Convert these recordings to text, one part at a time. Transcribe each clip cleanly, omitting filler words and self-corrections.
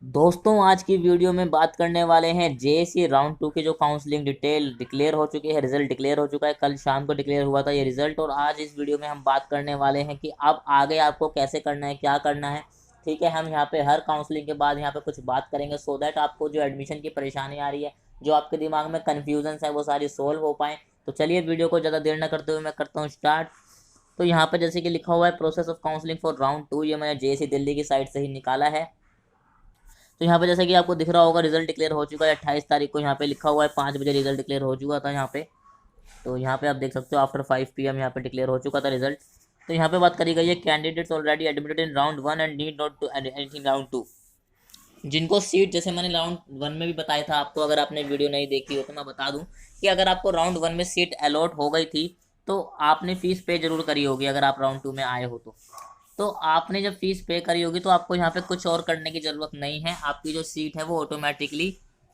दोस्तों आज की वीडियो में बात करने वाले हैं जेएससी राउंड 2 की जो काउंसलिंग डिटेल डिक्लेयर हो चुकी है। रिजल्ट डिक्लेयर हो चुका है, कल शाम को डिक्लेयर हुआ था ये रिजल्ट। और आज इस वीडियो में हम बात करने वाले हैं कि अब आगे आपको कैसे करना है, क्या करना है। ठीक है, हम यहाँ पे हर काउंसलिंग के बाद यहाँ पे कुछ बात करेंगे सो दैट आपको जो एडमिशन की परेशानी आ रही है, जो आपके दिमाग में कन्फ्यूजन है, वो सारी सोल्व हो पाए। तो चलिए वीडियो को ज़्यादा देर न करते हुए मैं करता हूँ स्टार्ट। तो यहाँ पर जैसे कि लिखा हुआ है process of counselling for round 2, ये मैंने जेएससी दिल्ली की साइट से ही निकाला है। तो यहाँ पे जैसे कि आपको दिख रहा होगा रिजल्ट डिक्लेयर हो चुका है 28 तारीख को। यहाँ पे लिखा हुआ है 5 बजे रिजल्ट डिक्लेयर हो चुका था यहाँ पे। तो यहाँ पे आप देख सकते हो आफ्टर 5 PM यहाँ पे डिक्लेयर हो चुका था रिजल्ट। तो यहाँ पे बात करी गई है candidates already admitted in round 1 and need not to anything round 2। जिनको सीट, जैसे मैंने राउंड 1 में भी बताया था आपको, अगर आपने वीडियो नहीं देखी हो तो मैं बता दूं कि अगर आपको राउंड 1 में सीट अलॉट हो गई थी तो आपने फीस पे जरूर करी होगी। अगर आप राउंड 2 में आए हो तो आपने जब फीस पे करी होगी तो आपको यहाँ पे कुछ और करने की ज़रूरत नहीं है। आपकी जो सीट है वो ऑटोमेटिकली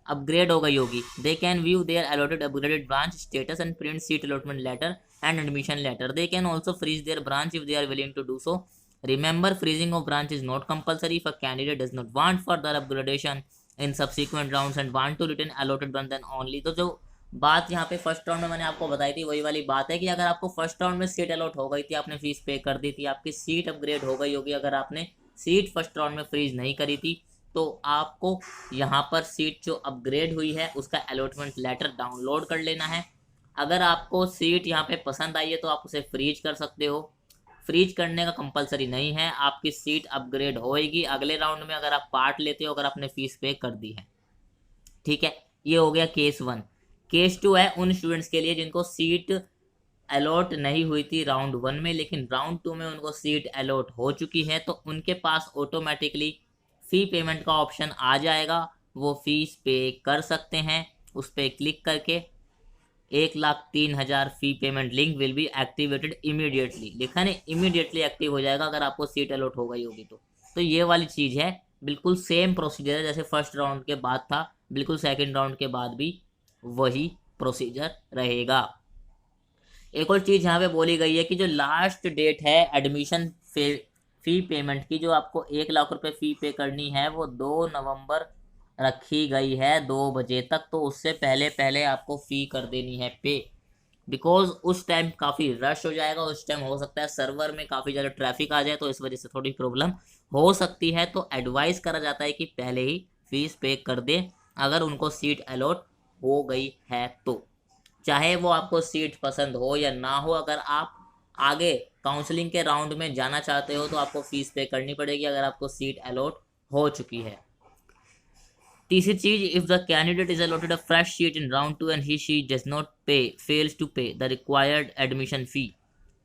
अपग्रेड हो गई होगी। They can view their allotted upgraded branch status and print seat allotment letter and admission letter. They can also freeze their branch if they are willing to do so. Remember, freezing of branch is not compulsory if a candidate does not want further upgradation in subsequent rounds and want to retain allotted branch then only। तो जो बात यहाँ पे first round में मैंने आपको बताई थी वही वाली बात है कि अगर आपको फर्स्ट राउंड में सीट अलॉट हो गई थी, आपने फीस पे कर दी थी, आपकी सीट अपग्रेड हो गई होगी, अगर आपने सीट फर्स्ट राउंड में फ्रीज नहीं करी थी तो आपको यहाँ पर सीट जो अपग्रेड हुई है उसका अलॉटमेंट लेटर डाउनलोड कर लेना है। अगर आपको सीट यहाँ पे पसंद आई है तो आप उसे फ्रीज कर सकते हो। फ्रीज करने का कंपलसरी नहीं है, आपकी सीट अपग्रेड होएगी अगले राउंड में अगर आप पार्ट लेते हो, अगर आपने फीस पे कर दी है। ठीक है, ये हो गया केस 1। केस 2 है उन स्टूडेंट्स के लिए जिनको सीट अलॉट नहीं हुई थी राउंड 1 में, लेकिन राउंड 2 में उनको सीट अलॉट हो चुकी है। तो उनके पास ऑटोमेटिकली फ़ी पेमेंट का ऑप्शन आ जाएगा, वो फीस पे कर सकते हैं। उस पर क्लिक करके 1,03,000 fee payment link will be activated immediately, लिखा नहीं, इमीडिएटली एक्टिव हो जाएगा अगर आपको सीट अलॉट हो गई होगी तो ये वाली चीज़ है। बिल्कुल सेम प्रोसीजर है जैसे फर्स्ट राउंड के बाद था, बिल्कुल सेकंड राउंड के बाद भी वही प्रोसीजर रहेगा। एक और चीज़ यहाँ पे बोली गई है कि जो लास्ट डेट है एडमिशन फ़ी पेमेंट की, जो आपको 1,00,000 रुपये फ़ी पे करनी है, वो 2 नवंबर रखी गई है 2 बजे तक। तो उससे पहले पहले आपको फ़ी कर देनी है पे, बिकॉज उस टाइम काफ़ी रश हो जाएगा। उस टाइम हो सकता है सर्वर में काफ़ी ज़्यादा ट्रैफिक आ जाए, तो इस वजह से थोड़ी प्रॉब्लम हो सकती है। तो एडवाइस करा जाता है कि पहले ही फीस पे कर दें अगर उनको सीट अलॉट हो गई है तो, चाहे वो आपको सीट पसंद हो या ना हो। अगर आप आगे काउंसलिंग के राउंड में जाना चाहते हो तो आपको फीस पे करनी पड़ेगी अगर आपको सीट अलॉट हो चुकी है। तीसरी चीज, if the candidate is allotted a fresh seat in round 2 and he she does not पे फेल्स टू पे द रिक्वायर्ड एडमिशन फी,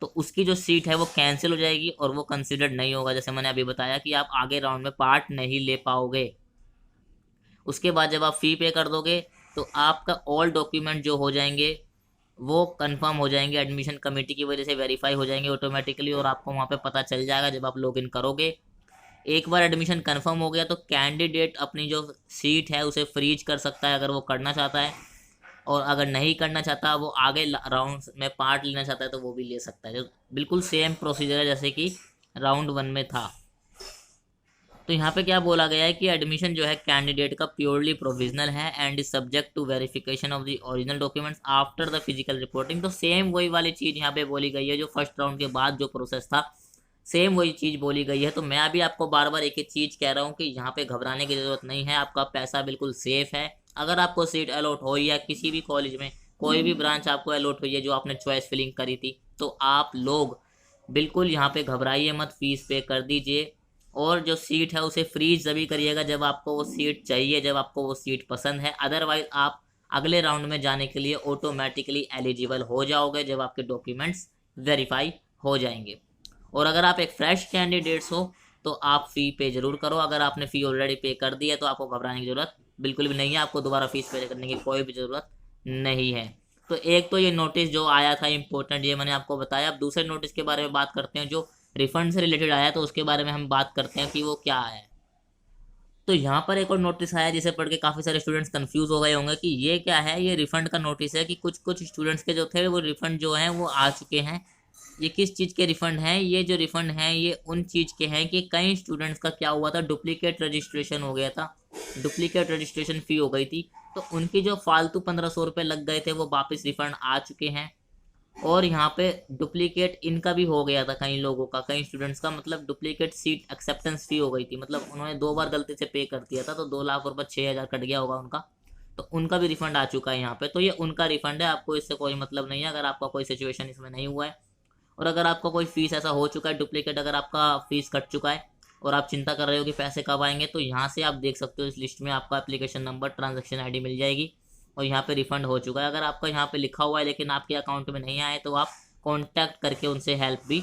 तो उसकी जो सीट है वो कैंसिल हो जाएगी और वो कंसिडर्ड नहीं होगा। जैसे मैंने अभी बताया कि आप आगे राउंड में पार्ट नहीं ले पाओगे। उसके बाद जब आप फ़ी पे कर दोगे तो आपका ऑल डॉक्यूमेंट जो हो जाएंगे वो कंफर्म हो जाएंगे, एडमिशन कमेटी की वजह से वेरीफाई हो जाएंगे ऑटोमेटिकली, और आपको वहाँ पे पता चल जाएगा जब आप लॉगिन करोगे। एक बार एडमिशन कंफर्म हो गया तो कैंडिडेट अपनी जो सीट है उसे फ्रीज कर सकता है अगर वो करना चाहता है, और अगर नहीं करना चाहता, वो आगे राउंड में पार्ट लेना चाहता है तो वो भी ले सकता है। जो बिल्कुल सेम प्रोसीजर है जैसे कि राउंड 1 में था। तो यहाँ पे क्या बोला गया है कि एडमिशन जो है कैंडिडेट का प्योरली प्रोविजनल है and is subject to verification of the original documents after the physical reporting. तो सेम वही वाली चीज़ यहाँ पे बोली गई है जो फर्स्ट राउंड के बाद जो प्रोसेस था, सेम वही चीज़ बोली गई है। तो मैं अभी आपको बार बार एक ही चीज़ कह रहा हूँ कि यहाँ पे घबराने की ज़रूरत नहीं है, आपका पैसा बिल्कुल सेफ है। अगर आपको सीट अलॉट हो या किसी भी कॉलेज में कोई भी ब्रांच आपको अलॉट हुई है जो आपने चॉइस फिलिंग करी थी, तो आप लोग बिल्कुल यहाँ पे घबराइए मत, फीस पे कर दीजिए। और जो सीट है उसे फ्रीज तभी करिएगा जब आपको वो सीट चाहिए, जब आपको वो सीट पसंद है। अदरवाइज आप अगले राउंड में जाने के लिए ऑटोमेटिकली एलिजिबल हो जाओगे जब आपके डॉक्यूमेंट्स वेरीफाई हो जाएंगे। और अगर आप एक फ्रेश कैंडिडेट्स हो तो आप फ़ी पे ज़रूर करो। अगर आपने फ़ी ऑलरेडी पे कर दी है तो आपको घबराने की ज़रूरत बिल्कुल भी नहीं है, आपको दोबारा फीस पे करने की कोई भी ज़रूरत नहीं है। तो एक तो ये नोटिस जो आया था इम्पोर्टेंट, ये मैंने आपको बताया। अब दूसरे नोटिस के बारे में बात करते हैं जो रिफंड से रिलेटेड आया, तो उसके बारे में हम बात करते हैं कि वो क्या आया है। तो यहाँ पर एक और नोटिस आया जिसे पढ़ के काफ़ी सारे स्टूडेंट्स कंफ्यूज हो गए होंगे कि ये क्या है। ये रिफंड का नोटिस है कि कुछ कुछ स्टूडेंट्स के जो थे वो रिफंड जो है वो आ चुके हैं ये किस चीज़ के रिफंड हैं? ये जो रिफंड हैं ये उन चीज़ के हैं कि कई स्टूडेंट्स का क्या हुआ था, डुप्लीकेट रजिस्ट्रेशन हो गया था, डुप्लीकेट रजिस्ट्रेशन फ़ी हो गई थी, तो उनकी जो फालतू 1500 रुपये लग गए थे वो वापस रिफंड आ चुके हैं। और यहाँ पे डुप्लीकेट इनका भी हो गया था कई लोगों का, कई स्टूडेंट्स का, मतलब डुप्लीकेट सीट एक्सेप्टेंस फ़ी हो गई थी, मतलब उन्होंने 2 बार गलती से पे कर दिया था, तो 2 लाख रुपये 6 हज़ार कट गया होगा उनका, तो उनका भी रिफंड आ चुका है यहाँ पे। तो ये उनका रिफंड है, आपको इससे कोई मतलब नहीं है अगर आपका कोई सिचुएशन इसमें नहीं हुआ है। और अगर आपका कोई फीस ऐसा हो चुका है डुप्लीकेट, अगर आपका फीस कट चुका है और आप चिंता कर रहे हो कि पैसे कब आएंगे, तो यहाँ से आप देख सकते हो इस लिस्ट में आपका एप्लीकेशन नंबर, ट्रांजैक्शन आईडी मिल जाएगी और यहाँ पे रिफंड हो चुका है। अगर आपका यहाँ पे लिखा हुआ है लेकिन आपके अकाउंट में नहीं आए, तो आप कॉन्टैक्ट करके उनसे हेल्प भी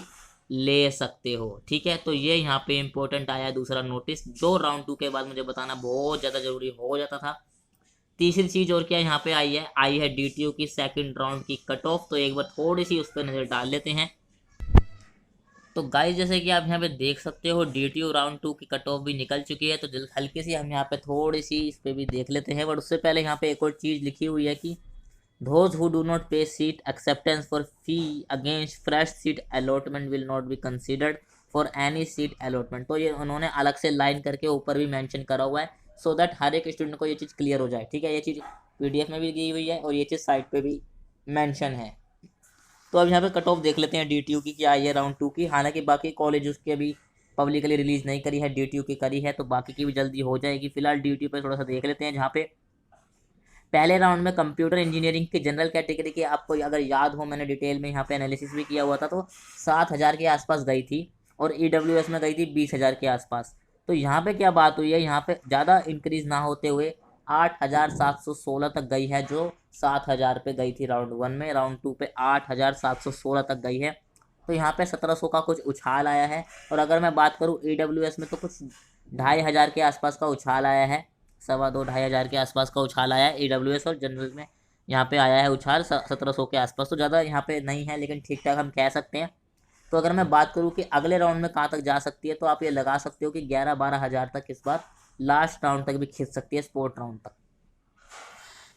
ले सकते हो। ठीक है, तो ये यहाँ पे इंपॉर्टेंट आया है दूसरा नोटिस, जो राउंड 2 के बाद मुझे बताना बहुत ज़्यादा जरूरी हो जाता था। तीसरी चीज़ और क्या यहाँ पे आई है DTU की सेकंड राउंड की कट ऑफ। तो एक बार थोड़ी सी उस पर नज़र डाल लेते हैं। तो गाइस जैसे कि आप यहाँ पे देख सकते हो DTU राउंड 2 की कट ऑफ भी निकल चुकी है, तो जल्द हल्की सी हम यहाँ पे थोड़ी सी इस पे भी देख लेते हैं। बट उससे पहले यहाँ पे एक और चीज़ लिखी हुई है कि those who do not pay seat acceptance for fee against fresh seat allotment will not be considered for any seat allotment। तो ये उन्होंने अलग से लाइन करके ऊपर भी मेंशन करा हुआ है, सो दैट हर एक स्टूडेंट को ये चीज़ क्लियर हो जाए। ठीक है, ये चीज़ PDF में भी दी हुई है और ये चीज़ साइट पे भी मेंशन है। तो अब यहाँ पे कट ऑफ देख लेते हैं DTU की क्या आई है राउंड 2 की। हालांकि बाकी कॉलेज उसकी अभी पब्लिकली रिलीज नहीं करी है, DTU की करी है, तो बाकी की भी जल्दी हो जाएगी। फिलहाल DTU पे थोड़ा सा देख लेते हैं, जहाँ पे पहले राउंड में कंप्यूटर इंजीनियरिंग की जनरल कैटेगरी की, आपको अगर याद हो मैंने डिटेल में यहाँ पे एनालिसिस भी किया हुआ था, तो 7,000 के आसपास गई थी और EWS में गई थी 20,000 के आसपास। तो यहाँ पे क्या बात हुई है, यहाँ पे ज़्यादा इंक्रीज ना होते हुए 8,716 तक गई है, जो 7,000 पे गई थी राउंड 1 में, राउंड 2 पे 8,716 तक गई है। तो यहाँ पे 1,700 का कुछ उछाल आया है। और अगर मैं बात करूँ EWS में, तो कुछ 2,500 के आसपास का उछाल आया है, 2,500 के आसपास का उछाल आया है EWS। और जनरल में यहाँ पे आया है उछाल 1,700 के आसपास, तो ज़्यादा यहाँ पे नहीं है लेकिन ठीक ठाक हम कह सकते हैं। तो अगर मैं बात करूँ कि अगले राउंड में कहाँ तक जा सकती है, तो आप ये लगा सकते हो कि 11-12 हज़ार तक इस बार लास्ट राउंड तक भी खींच सकती है, स्पोर्ट राउंड तक।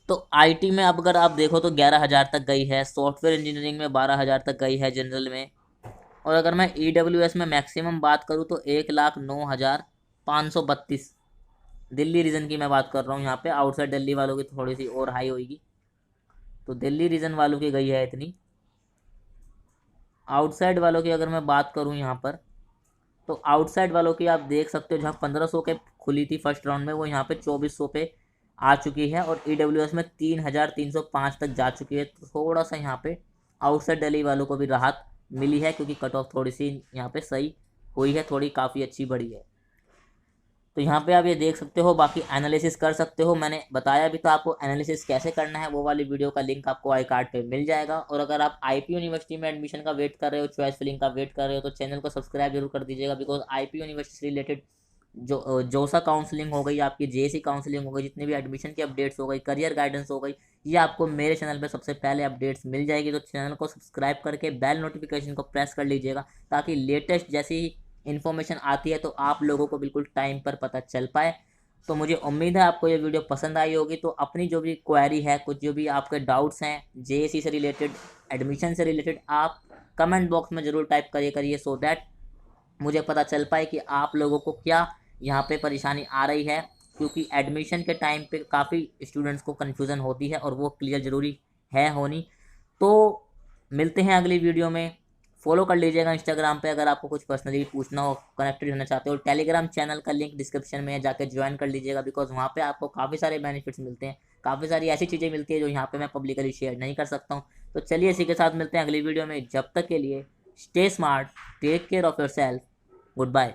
तो IT में अब अगर आप देखो तो 11,000 तक गई है, सॉफ्टवेयर इंजीनियरिंग में 12,000 तक गई है जनरल में। और अगर मैं EWS में मैक्सिमम बात करूँ तो 1,09,532, दिल्ली रीजन की मैं बात कर रहा हूँ यहाँ पे, आउटसाइड दिल्ली वालों की थोड़ी सी और हाई होगी, तो दिल्ली रीजन वालों की गई है इतनी। आउटसाइड वालों की अगर मैं बात करूँ यहाँ पर, तो आउटसाइड वालों की आप देख सकते हो, जहाँ 1,500 के खुली थी फर्स्ट राउंड में, वो यहाँ पे 2,400 पे आ चुकी है। और EWS में 3,305 तक जा चुकी है। तो थोड़ा सा यहाँ पे आउटसाइड दिल्ली वालों को भी राहत मिली है, क्योंकि कट ऑफ थोड़ी सी यहाँ पे सही हुई है, थोड़ी काफ़ी अच्छी बढ़ी है। तो यहाँ पे आप ये देख सकते हो, बाकी एनालिसिस कर सकते हो। मैंने बताया भी तो आपको एनालिसिस कैसे करना है, वो वाली वीडियो का लिंक आपको आई कार्ड पे मिल जाएगा। और अगर आप IP यूनिवर्सिटी में एडमिशन का वेट कर रहे हो, चॉइस फिलिंग का वेट कर रहे हो, तो चैनल को सब्सक्राइब जरूर कर दीजिएगा, बिकॉज IP यूनिवर्सिटी से रिलेटेड जो जोसा काउंसलिंग हो गई, आपकी JC काउंसलिंग हो गई, जितनी भी एडमिशन की अपडेट्स हो गई, करियर गाइडेंस हो गई, ये आपको मेरे चैनल पे सबसे पहले अपडेट्स मिल जाएगी। तो चैनल को सब्सक्राइब करके बेल नोटिफिकेशन को प्रेस कर लीजिएगा, ताकि लेटेस्ट जैसी इन्फॉर्मेशन आती है तो आप लोगों को बिल्कुल टाइम पर पता चल पाए। तो मुझे उम्मीद है आपको ये वीडियो पसंद आई होगी। तो अपनी जो भी क्वेरी है, कुछ जो भी आपके डाउट्स हैं JSC से रिलेटेड, एडमिशन से रिलेटेड, आप कमेंट बॉक्स में ज़रूर टाइप करिए, सो दैट मुझे पता चल पाए कि आप लोगों को क्या यहाँ पे परेशानी आ रही है। क्योंकि एडमिशन के टाइम पे काफ़ी स्टूडेंट्स को कन्फ्यूज़न होती है और वो क्लियर ज़रूरी है होनी। तो मिलते हैं अगली वीडियो में। फॉलो कर लीजिएगा इंस्टाग्राम पे, अगर आपको कुछ पर्सनली पूछना हो, कनेक्टेड होना चाहते हो। टेलीग्राम चैनल का लिंक डिस्क्रिप्शन में है, जाके ज्वाइन कर लीजिएगा, बिकॉज वहाँ पे आपको काफ़ी सारे बेनिफिट्स मिलते हैं, काफ़ी सारी ऐसी चीज़ें मिलती है जो यहाँ पे मैं पब्लिकली शेयर नहीं कर सकता हूँ। तो चलिए इसी के साथ मिलते हैं अगली वीडियो में। जब तक के लिए stay smart, take care of yourself, good bye.